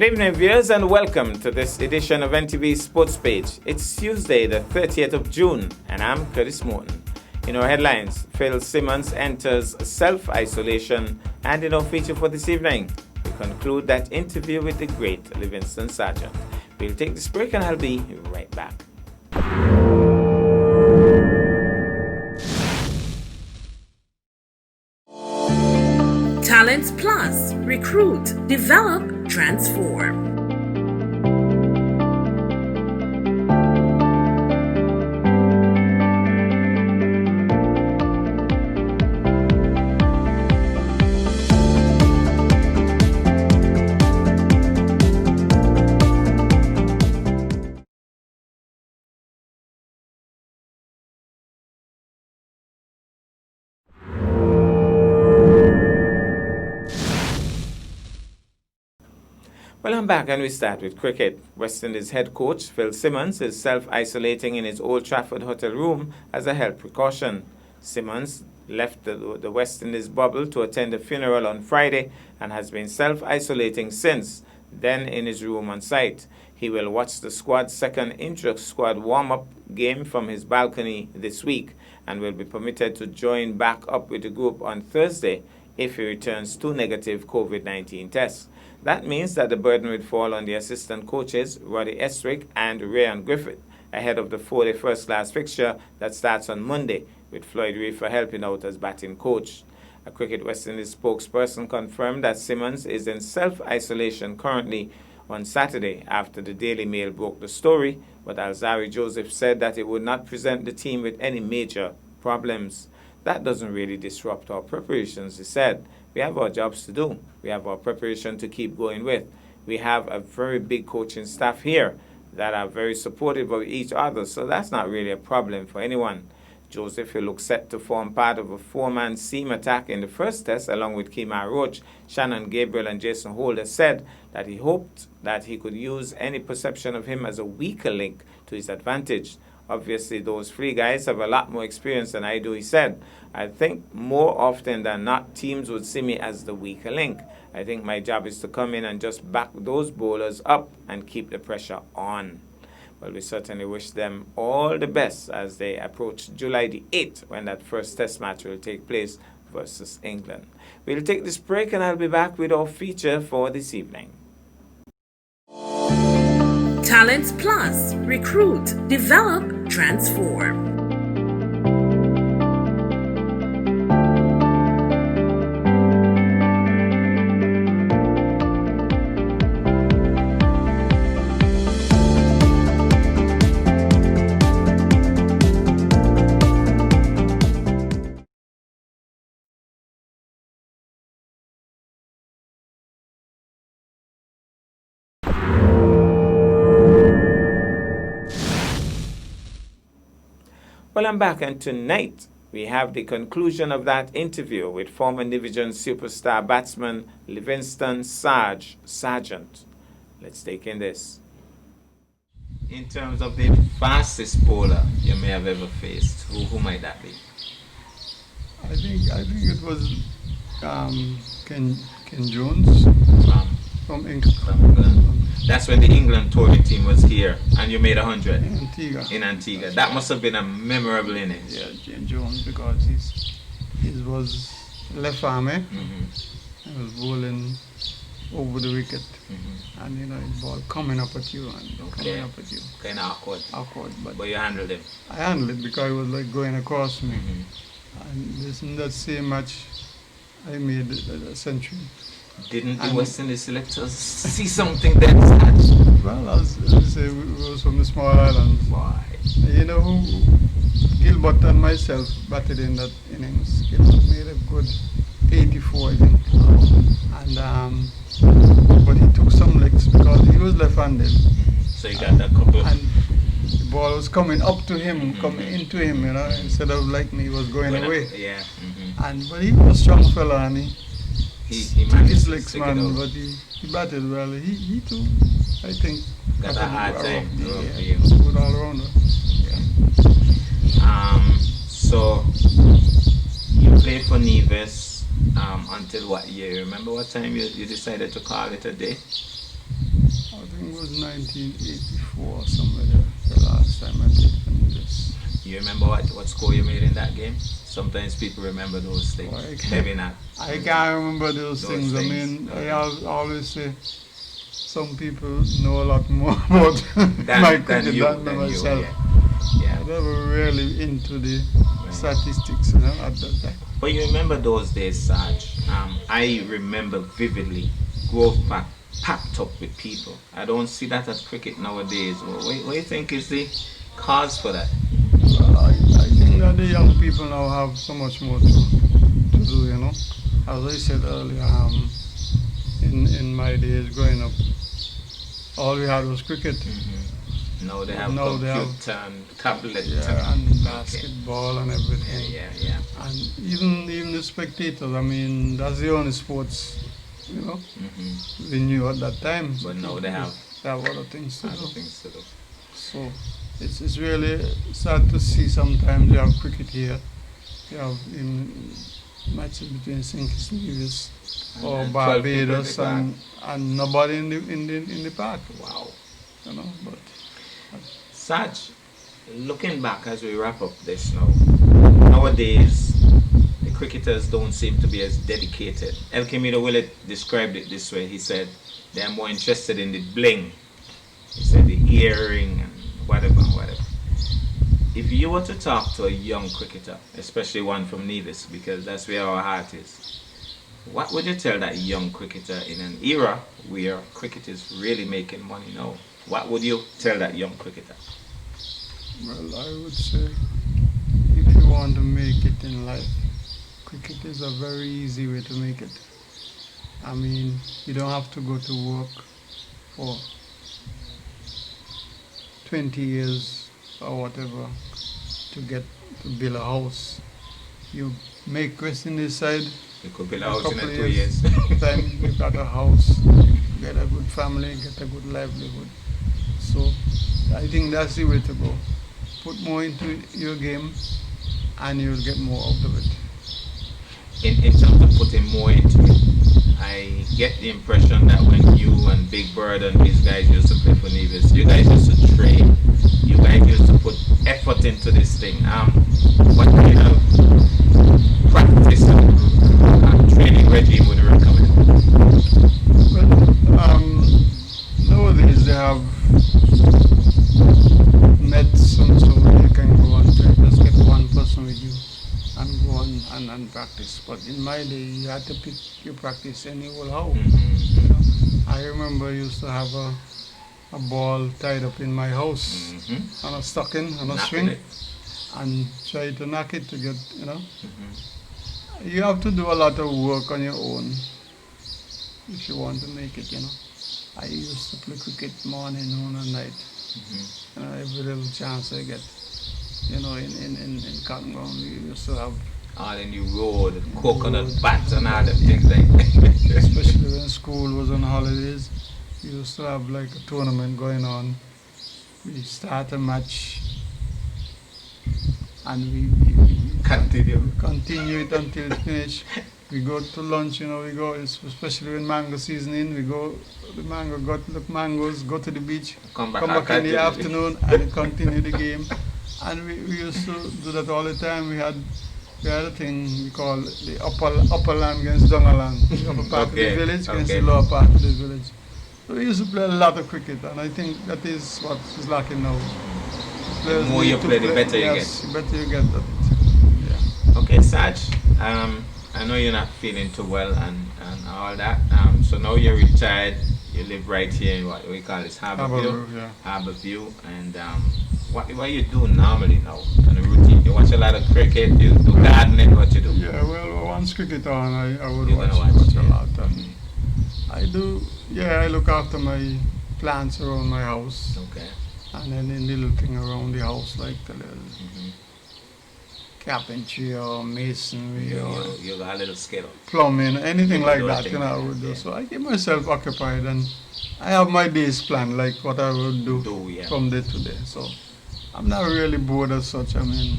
Good evening, viewers, and welcome to this edition of NTV Sports Page. It's Tuesday, the 30th of June, and I'm Curtis Morton. In our headlines, Phil Simmons enters self-isolation, and in our feature for this evening, we conclude that interview with the great Livingston Sargent. We'll take this break, and I'll be right back. Talent Plus. Recruit, develop, transform. Well, I'm back, and we start with cricket. West Indies head coach Phil Simmons is self-isolating in his Old Trafford hotel room as a health precaution. Simmons left the West Indies bubble to attend a funeral on Friday and has been self-isolating since then in his room on site. He will watch the squad's second intra-squad warm-up game from his balcony this week and will be permitted to join back up with the group on Thursday if he returns two negative COVID-19 tests. That means that the burden would fall on the assistant coaches, Roddy Estwick and Ryan Griffith, ahead of the 4-day first-class fixture that starts on Monday, with Floyd Reefer helping out as batting coach. A Cricket West Indies spokesperson confirmed that Simmons is in self-isolation currently on Saturday after the Daily Mail broke the story, but Alzarri Joseph said that it would not present the team with any major problems. That doesn't really disrupt our preparations, he said. We have our jobs to do. We have our preparation to keep going with. We have a very big coaching staff here that are very supportive of each other, so that's not really a problem for anyone. Joseph, who looks set to form part of a four-man seam attack in the first test, along with Kemar Roach, Shannon Gabriel, and Jason Holder, said that he hoped that he could use any perception of him as a weaker link to his advantage. Obviously, those three guys have a lot more experience than I do, he said. I think more often than not, teams would see me as the weaker link. I think my job is to come in and just back those bowlers up and keep the pressure on. Well, we certainly wish them all the best as they approach July the 8th when that first test match will take place versus England. We'll take this break, and I'll be back with our feature for this evening. Talent Plus. Recruit, develop, transform. Well, I'm back, and tonight we have the conclusion of that interview with former Division superstar batsman Livingston Sargent. Let's take in this. In terms of the fastest bowler you may have ever faced, who might that be? I think it was Ken Jones from England. That's when the England touring team was here, and you made 100 In Antigua. in Antigua. That must have been a memorable innings. Yeah, Ken Jones, because he was left arm, He was bowling over the wicket, and the ball coming up at you and coming up at you. Kind of Awkward, but you handled him. I handled it because it was like going across me. And in that same match, I made a century. Didn't the West Indies selectors see something that sad? Well, as I say, we was from the small islands. Why? Gilbert and myself batted in that innings. Gilbert made a good 84, I think. And but he took some licks because he was left-handed. So he got that couple. And the ball was coming up to him, coming into him, instead of like me, he was going away. Yeah. But he was a strong fella, and He took managed his to licks, stick it man, out. but he batted well. He too, I think, Got a hard time. Yeah, good all rounder. So you played for Nevis until what year? Remember what time you decided to call it a day? think it was 1984 somewhere there, the last time I played for Nevis. You remember what score you made in that game? Sometimes people remember those things. Oh, I can't- Maybe not. I can't remember those Those things. I things. mean, always say some people know a lot more about my cricket than myself. Yeah. I never really into the Right. statistics, you know, at that time. But you remember those days, Sarge. I remember vividly Grove Park packed up with people. I don't see that at cricket nowadays. What do you think is the cause for that? I think that the young people now have so much more to do, you know. As I said earlier, in my days growing up, all we had was cricket. Now they have Now they computer and tablet. Yeah, and Okay. basketball and everything. Yeah. And even the spectators, I mean, that's the only sports, you know, we knew at that time. But now they have other things to other do. things to do. So it's really sad to see sometimes you have cricket here, you have in matches between St. Kitts and Nevis or And 12 people in the Barbados and nobody in the park, Wow. you know. But Sarge, looking back as we wrap up this now, nowadays the cricketers don't seem to be as dedicated. El Camino Willett described it this way. He said they are more interested in the bling. He said the earring and whatever. If you were to talk to a young cricketer, especially one from Nevis, because that's where our heart is, what would you tell that young cricketer in an era where cricket is really making money now? What would you tell that young cricketer? well, I would say if you want to make it in life, cricket is a very easy way to make it. I mean, you don't have to go to work for 20 years or whatever to build a house. You make West Indies side, You could build a a house in couple of 2 years. then you got a house, get a good family, get a good livelihood. So I think that's the way to go. Put more into your game and you'll get more out of it. In terms of putting more into it, I get the impression that when you and Big Bird and these guys used to play for Nevis, you guys used to train. You guys used to put effort into this thing. What kind of practice and training regime would you recommend? Well, nowadays they have nets and so you can go and just get one person with you and go on and practice. But in my day, you had to pick your practice any old how. You know? I remember I used to have a ball tied up in my house on a stocking, on a Knocking string, it. and try to knock it to get, you know. You have to do a lot of work on your own if you want to make it, you know. I used to play cricket morning, noon and night. You know, every little chance I get. You know, in Cotton Ground we used to have, All in the road, coconut Road. bats and all them things like especially when school was on holidays, we used to have like a tournament going on. We start a match and we continue it until it's finished. We go to lunch, you know, we go, especially when mango seasoning, we go, the mango, got look mangoes, go to the beach, Come come back in the afternoon and continue the game. And we used to do that all the time. We had a thing we call the upper land against Donga land, the upper part of Okay, the village against okay. the lower part of the village. So we used to play a lot of cricket, and I think that is what is lacking now. Players more need you to play, the better you yes, get. the better you get at it. Yeah. Okay, Sarge, I know you're not feeling too well and all that. So now you're retired. You live right here in what we call this Harborview. Yeah. Harborview. And what you do normally now on a routine? You watch a lot of cricket. You do gardening. What you do? Yeah, well, once cricket on, I would You're watch, gonna watch, a yeah. lot. And I do, I look after my plants around my house. Okay. And then in the little thing around the house, like the little carpentry or masonry or You got a little skill. plumbing, anything You like do that, things you know, I like would that, do. yeah. So I keep myself occupied and I have my days planned, like what I would do Yeah. from day to day. So I'm not really bored as such. I mean,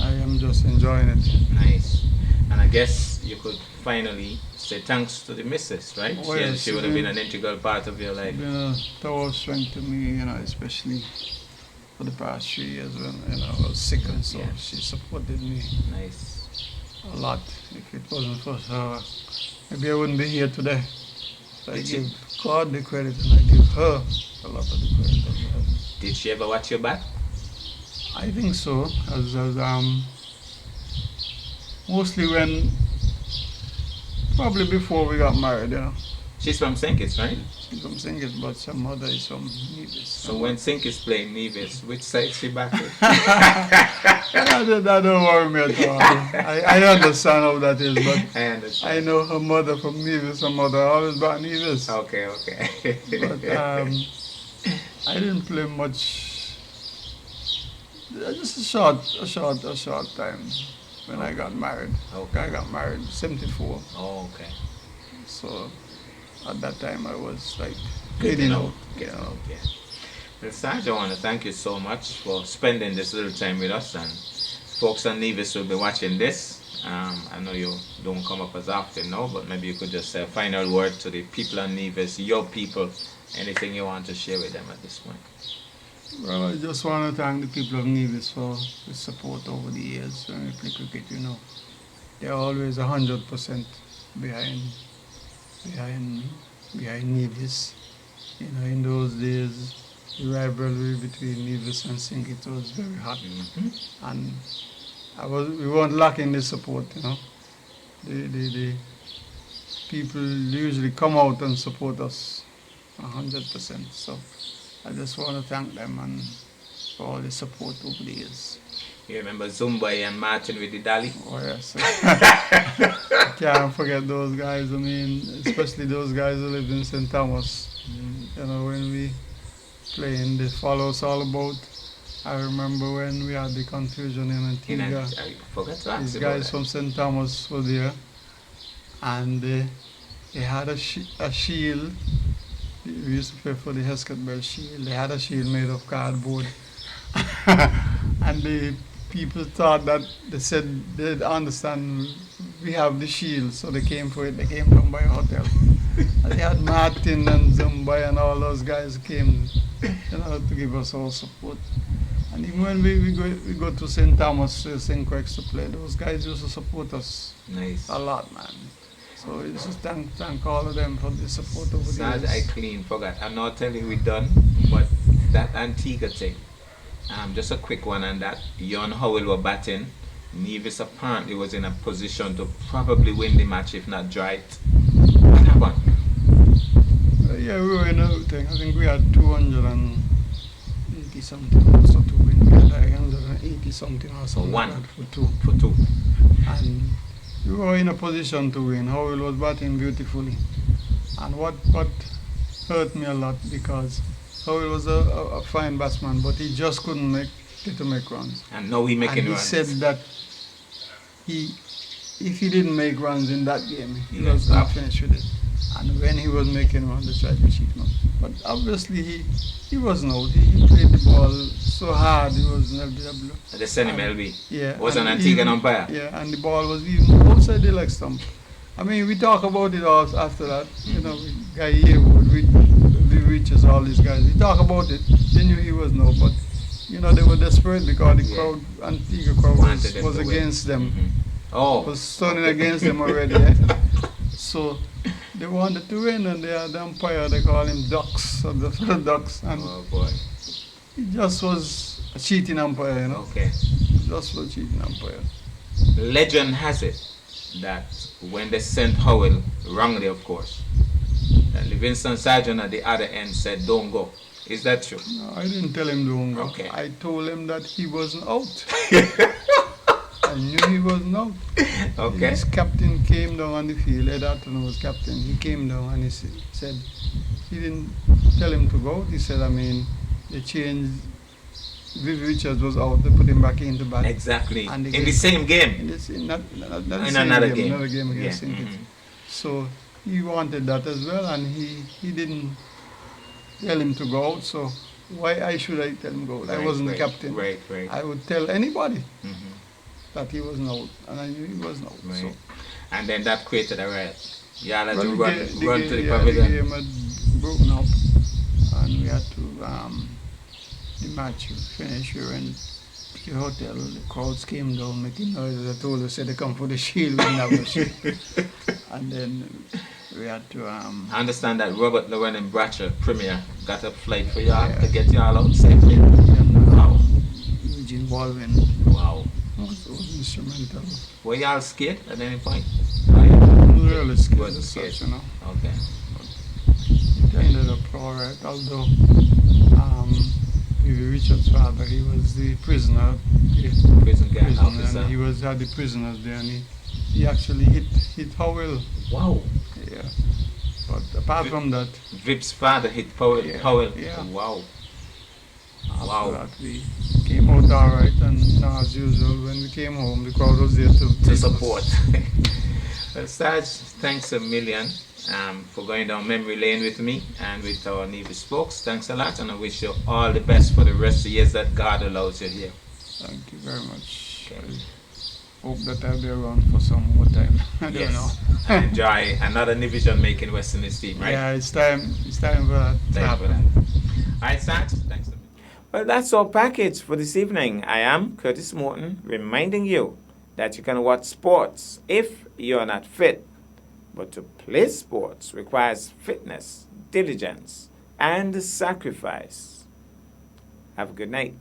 I am just enjoying it. Nice. And I guess you could finally say thanks to the missus, right? Oh, yes, She would have been an integral part of your life. Been a tower of strength to me, especially for the past 3 years when I was sick and so. Yeah. She supported me Nice. a lot. If it wasn't for her, maybe I wouldn't be here today. So I Did she- give God the credit and I give her a lot of the credit as well. Did she ever watch your back? I think so. As mostly when, probably before we got married, She's from St. Kitts, right? She's from Singapore, but her mother is from Nevis. So when St. Kitts playing Nevis, which side she back with? That don't worry me at all. I understand how that is, but I understand. I know her mother from Nevis. Her mother always back Nevis. Okay. But I didn't play much. Just a short time when I got married. Okay. I got married 74. Oh, okay. So at that time I was like Getting getting out. out. Getting out, yeah. Well, Sarge, I want to thank you so much for spending this little time with us. And folks on Nevis will be watching this. I know you don't come up as often now, but maybe you could just say a final word to the people on Nevis, your people, anything you want to share with them at this point. Well, I just want to thank the people of Nevis for the support over the years when we play cricket. They're always 100% behind Nevis. In those days, the rivalry between Nevis and St. Kitts was very hot, and we weren't lacking the support. The people usually come out and support us 100%. So I just want to thank them and for all the support over the years. You remember Zumba and Martin with the Dali? Oh yes. Can't forget those guys. I mean, especially those guys who lived in St. Thomas. When we playing, they follow us all about. I remember when we had the confusion in Antigua. I forgot to ask These you about guys that. from St. Thomas were there, and they had a shield. We used to play for the Heskett Bell Shield. They had a shield made of cardboard, and the people thought that they said they'd understand we have the shield, so they came for it. They came from by a hotel. And they had Martin and Zumba and all those guys came, to give us all support. And even when we go to St. Thomas, St. Craig's to play, those guys used to support us Nice. a lot, man. So it's just thank all of them for the support over the Sarge, years. I clean forgot. I'm not telling you we done, but that Antigua thing. Just a quick one on that. Jon Howell were batting. Nevis apparently was in a position to probably win the match, if not draw it. What happened? Yeah, we were in everything. I think we had 280 something also to win. We had 180 something or something one. like that for two. For two. And we were in a position to win. Howell was batting beautifully. And what hurt me a lot, because Howell was a fine batsman, but he just couldn't get to make runs. And now he making And he runs. said that if he didn't make runs in that game, he Yeah, was going stop. to finish with it. And when he was making runs, they tried to cheat him. But obviously he wasn't out. He played the ball so hard. He was in LBW. They sent him And- LB. Yeah. Was and an Antiguan even- umpire. Yeah, and the ball was even outside the leg stump. I mean, we talk about it all after that. Guy Yearwood, we reaches all these guys. We talk about it. They knew he was no, but they were desperate because the Yeah. crowd, Antigua crowd, Wanted them was to win. against them. Oh. Was turning against them already. Eh? So they wanted to win, and they had the umpire. They call him Ducks, or the Ducks, and Oh boy. he just was a cheating umpire. Okay. Just was a cheating umpire. Legend has it that when they sent Howell, wrongly of course, that Livingston Sargent at the other end said, "Don't go." Is that true? No, I didn't tell him don't go. Okay. I told him that he wasn't out. I knew he wasn't out. Okay. His captain came down on the field. Ed Atton was captain. He came down and he said he didn't tell him to go. He said, they changed. Viv Richards was out. They put him back into bat. Exactly. And In the same game. Not the In same another game. game. Another game Yeah. against St. Kitts. So he wanted that as well, and he didn't tell him to go out. So why should I tell him go out? I wasn't the captain. Right. I would tell anybody. Mhm. that he wasn't out, and I knew he wasn't out. Right. So, And then that created a riot. You had to well, run to the the pavilion. game had broken up, and we had to the match finish. We went to the hotel. The crowds came down making noises. I told us said they come for the shield. We didn't have no shield. And then we had to I understand that Robert Llewellyn and Bratcher Premier got a flight for y'all Yeah. to get y'all out safely. and, Wow. Eugene Baldwin Wow. was instrumental. Were y'all scared at any point? Really scared Wasn't as scared. such, you know. Okay. It ended up all right, although P.V. Richards' father, he was the prisoner, Prison gang prisoner, officer. and he had the prisoners there, and he actually hit Howell. Wow. Yeah. But apart from that, Vip's father hit Powell. Yeah, Powell. yeah. Wow. after Wow. that we came out all right, and you know, as usual, when we came home, the crowd was there to To take us. support. Well, Sarge, thanks a million for going down memory lane with me and with our Nevis folks. Thanks a lot, and I wish you all the best for the rest of the years that God allows you here. Thank you very much. Okay. I hope that I'll be around for some more time. I don't know. And enjoy another division making Western Esteem, right? Yeah, it's time for that to Thanks for happen. that. All right, Sarge, thanks a million. Well, that's our package for this evening. I am Curtis Morton, reminding you that you can watch sports if you're not fit. But to play sports requires fitness, diligence, and sacrifice. Have a good night.